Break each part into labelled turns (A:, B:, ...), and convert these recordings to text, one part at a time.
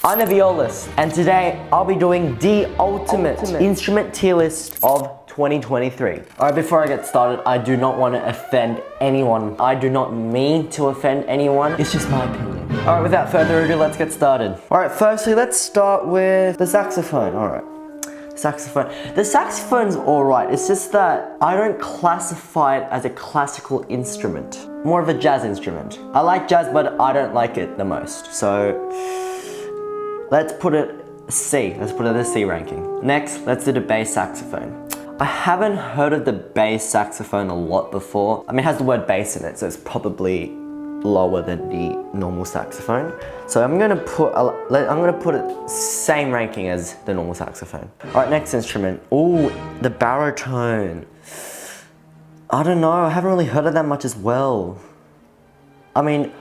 A: I'm a violist, and today I'll be doing the ultimate instrument tier list of 2023. Alright, before I get started, I do not want to offend anyone. I do not mean to offend anyone. It's just my opinion. Alright, without further ado, let's get started. Alright, firstly, let's start with the saxophone. Alright. Saxophone. The saxophone's alright, it's just that I don't classify it as a classical instrument. More of a jazz instrument. I like jazz, but I don't like it the most. So, let's put it C. Let's put it a C ranking. Next, let's do the bass saxophone. I haven't heard of the bass saxophone a lot before. I mean, it has the word bass in it, so it's probably lower than the normal saxophone. So I'm gonna put it same ranking as the normal saxophone. All right, next instrument. Ooh, the baritone. I don't know, I haven't really heard of that much as well. I mean,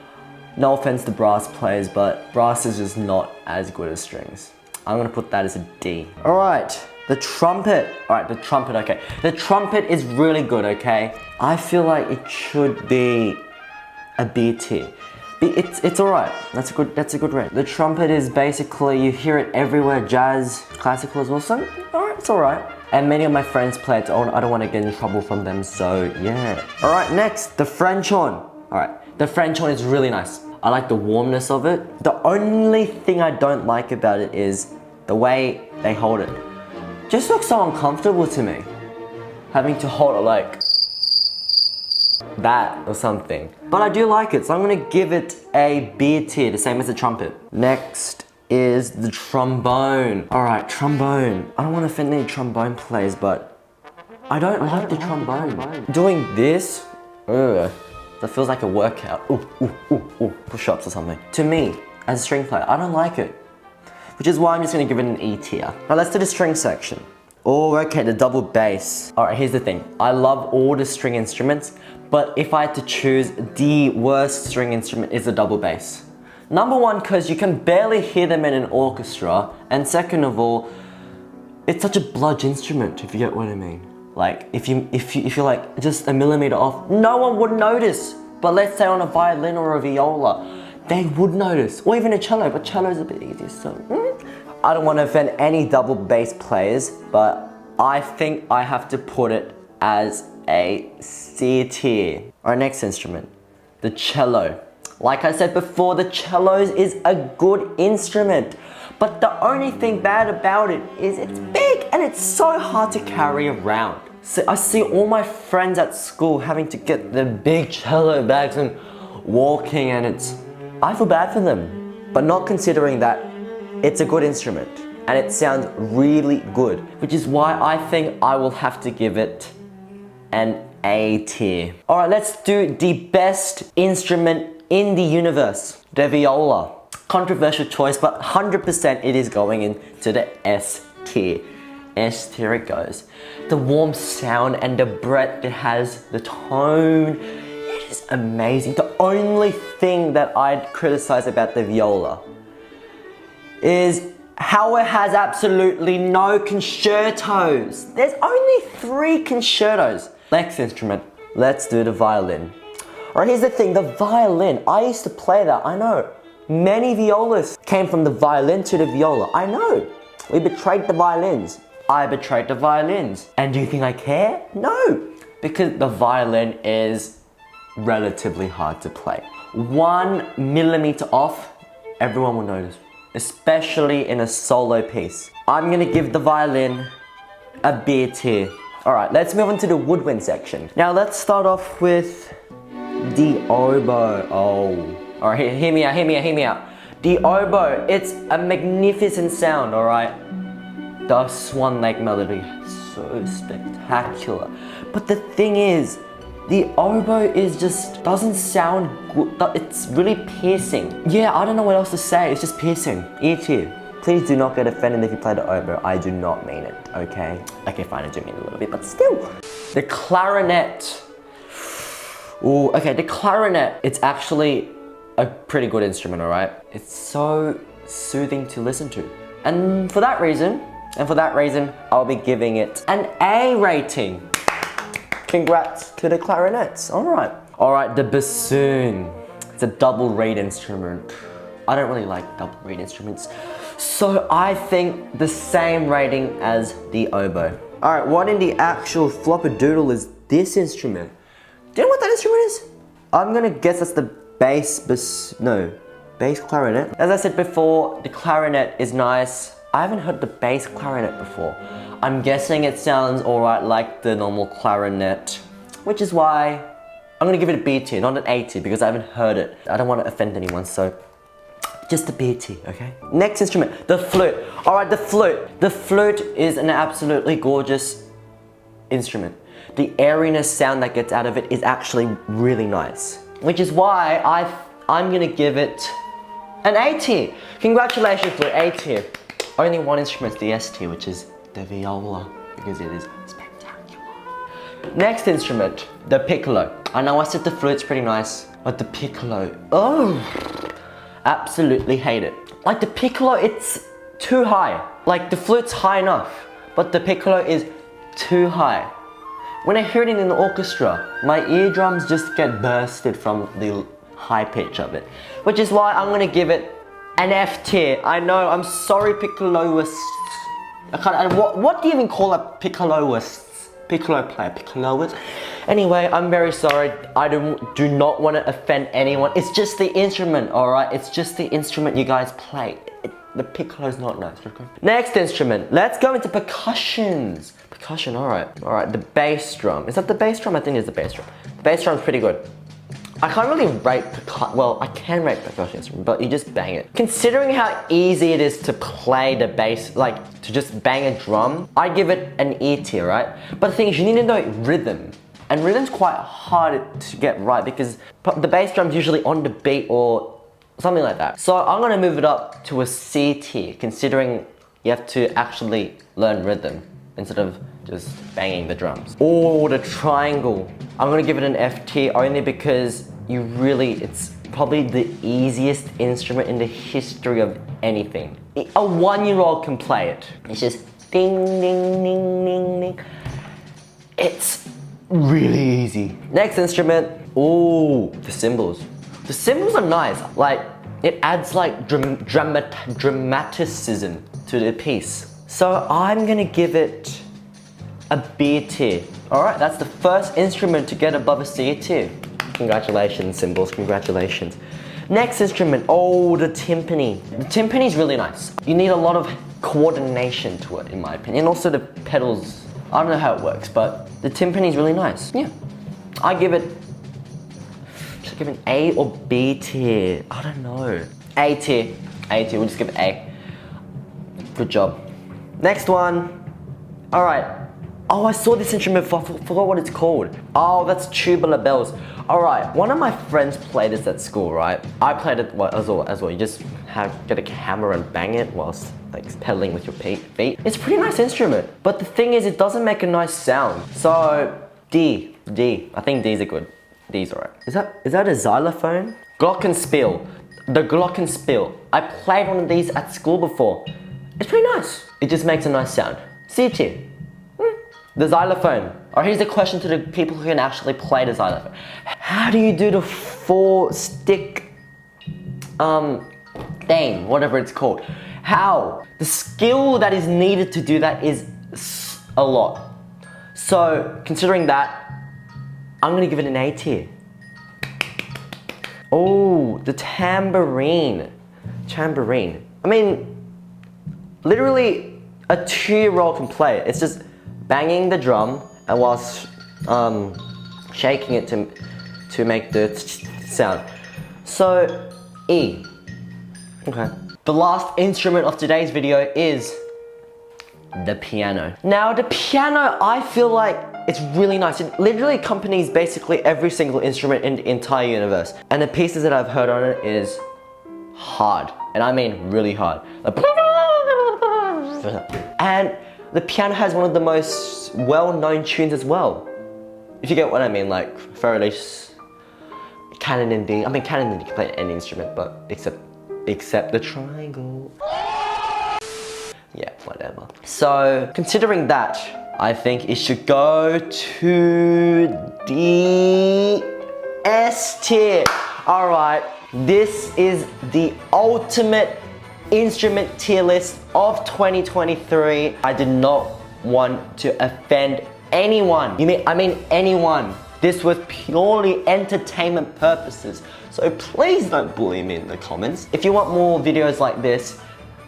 A: no offense to brass players, but brass is just not as good as strings. I'm gonna put that as a D. All right, the trumpet. All right, the trumpet, okay. The trumpet is really good, okay? I feel like it should be a B tier. It's all right. That's a good rank. The trumpet is basically, you hear it everywhere, jazz, classical as well, so all right, it's all right. And many of my friends play it, so I don't want to get in trouble from them, so yeah. All right, next, the French horn. All right, the French horn is really nice. I like the warmness of it. The only thing I don't like about it is the way they hold it. Just looks so uncomfortable to me. Having to hold it like that or something. But I do like it, so I'm gonna give it a B tier, the same as the trumpet. Next is the trombone. All right, trombone. I don't want to offend any trombone players, but I don't like the trombone. Doing this, ugh, that feels like a workout. Ooh, push-ups or something. To me, as a string player, I don't like it. Which is why I'm just gonna give it an E tier. Now let's do the string section. Oh, okay, the double bass. All right, here's the thing. I love all the string instruments, but if I had to choose, the worst string instrument is the double bass. Number one, because you can barely hear them in an orchestra, and second of all, it's such a bludge instrument, if you get what I mean. Like, if you're like just a millimeter off, no one would notice. But let's say on a violin or a viola, they would notice, or even a cello, but cello's a bit easier, so. I don't want to offend any double bass players, but I think I have to put it as a C tier. Our next instrument, the cello. Like I said before, the cello is a good instrument, but the only thing bad about it is it's big and it's so hard to carry around. So I see all my friends at school having to get the big cello bags and walking, and I feel bad for them, but not considering that it's a good instrument and it sounds really good, which is why I think I will have to give it an A tier. All right, let's do the best instrument in the universe, the viola. Controversial choice, but 100% it is going into the S tier. S tier it goes. The warm sound and the breadth it has, the tone, it is amazing. The only thing that I'd criticize about the viola is how it has absolutely no concertos. There's only 3 concertos. Next instrument, let's do the violin. Alright, here's the thing, the violin, I used to play that, I know. Many violists came from the violin to the viola, I know. We betrayed the violins. I betrayed the violins. And do you think I care? No, because the violin is relatively hard to play. 1 millimeter off, everyone will notice. Especially in a solo piece. I'm gonna give the violin a B tier. All right, let's move on to the woodwind section. Now let's start off with the oboe. Oh, all right, hear me out. The oboe, it's a magnificent sound, all right? The swan lake melody, so spectacular. But the thing is, the oboe doesn't sound good. It's really piercing. Yeah, I don't know what else to say. It's just piercing. E tier. Please do not get offended if you play the oboe. I do not mean it, okay? Okay, fine, I do mean it a little bit, but still. The clarinet. Ooh, okay, the clarinet. It's actually a pretty good instrument, all right? It's so soothing to listen to. And for that reason, I'll be giving it an A rating. Congrats to the clarinets. All right, the bassoon. It's a double reed instrument. I don't really like double reed instruments. So I think the same rating as the oboe. Alright, what in the actual floppadoodle is this instrument? Do you know what that instrument is? I'm gonna guess that's the bass clarinet. As I said before, the clarinet is nice. I haven't heard the bass clarinet before. I'm guessing it sounds alright like the normal clarinet, which is why I'm gonna give it a B tier, not an A tier, because I haven't heard it. I don't want to offend anyone, so just a B tier, okay? Next instrument, the flute. Alright, the flute. The flute is an absolutely gorgeous instrument. The airiness sound that gets out of it is actually really nice, which is why I'm gonna give it an A tier. Congratulations, flute, A tier. Only one instrument's the S tier, which is the viola, because it is spectacular. Next instrument, the piccolo. I know I said the flute's pretty nice, but the piccolo, oh, absolutely hate it. Like the piccolo, it's too high. Like the flute's high enough, but the piccolo is too high. When I hear it in the orchestra, my eardrums just get bursted from the high pitch of it, which is why I'm gonna give it an F tier. I know, I'm sorry, piccoloists. What do you even call a piccoloist? Piccolo player, piccoloist? Anyway, I'm very sorry. I do not want to offend anyone. It's just the instrument, alright? It's just the instrument you guys play. The piccolo's not nice, okay? Next instrument, let's go into percussions. Percussion, alright. Alright, the bass drum. Is that the bass drum? I think it's the bass drum. The bass drum's pretty good. I can't really rate well, I can rate percussion instrument, but you just bang it. Considering how easy it is to play the bass, like to just bang a drum, I give it an E tier, right? But the thing is, you need to know rhythm. And rhythm's quite hard to get right because the bass drum's usually on the beat or something like that. So I'm gonna move it up to a C tier, considering you have to actually learn rhythm instead of just banging the drums. Oh, the triangle. I'm gonna give it an F tier only because it's probably the easiest instrument in the history of anything. A 1-year-old can play it. It's just ding, ding, ding, ding, ding. It's really easy. Next instrument, oh, the cymbals. The cymbals are nice. Like, it adds like dramaticism to the piece. So I'm gonna give it a B tier. Alright, that's the first instrument to get above a C tier. Congratulations, cymbals, congratulations. Next instrument, oh, the timpani. The timpani is really nice. You need a lot of coordination to it, in my opinion. And also the pedals, I don't know how it works, but the timpani is really nice. Yeah, I give it, should I give it an A or B tier? I don't know. A tier, we'll just give it A. Good job. Next one, all right. Oh, I saw this instrument before, I forgot what it's called. Oh, that's tubular bells. All right, one of my friends played this at school, right? I played it as well. You just get a hammer and bang it whilst like pedaling with your feet. It's a pretty nice instrument, but the thing is, it doesn't make a nice sound. So D. I think D's are good. D's alright. Is that a xylophone? Glockenspiel. The glockenspiel. I played one of these at school before. It's pretty nice. It just makes a nice sound. C tier. The xylophone. Or here's the question to the people who can actually play the xylophone. How do you do the 4-stick thing, whatever it's called? How? The skill that is needed to do that is a lot. So, considering that, I'm gonna give it an A tier. Oh, the tambourine. I mean, literally a 2-year-old can play it. It's just banging the drum and whilst shaking it to make the sound. So, E. Okay. The last instrument of today's video is the piano. Now, the piano, I feel like it's really nice. It literally accompanies basically every single instrument in the entire universe. And the pieces that I've heard on it is hard. And I mean really hard. And the piano has one of the most well-known tunes as well. If you get what I mean, like Fa release, canon in D. I mean, canon in D can play any instrument, but except the triangle. Yeah, whatever. So, considering that, I think it should go to the S tier. Alright, This is the ultimate instrument tier list of 2023. I did not want to offend anyone. I mean anyone. This was purely entertainment purposes. So please don't bully me in the comments. If you want more videos like this,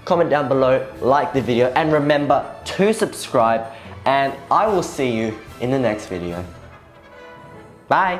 A: comment down below, like the video, and remember to subscribe, and I will see you in the next video. Bye.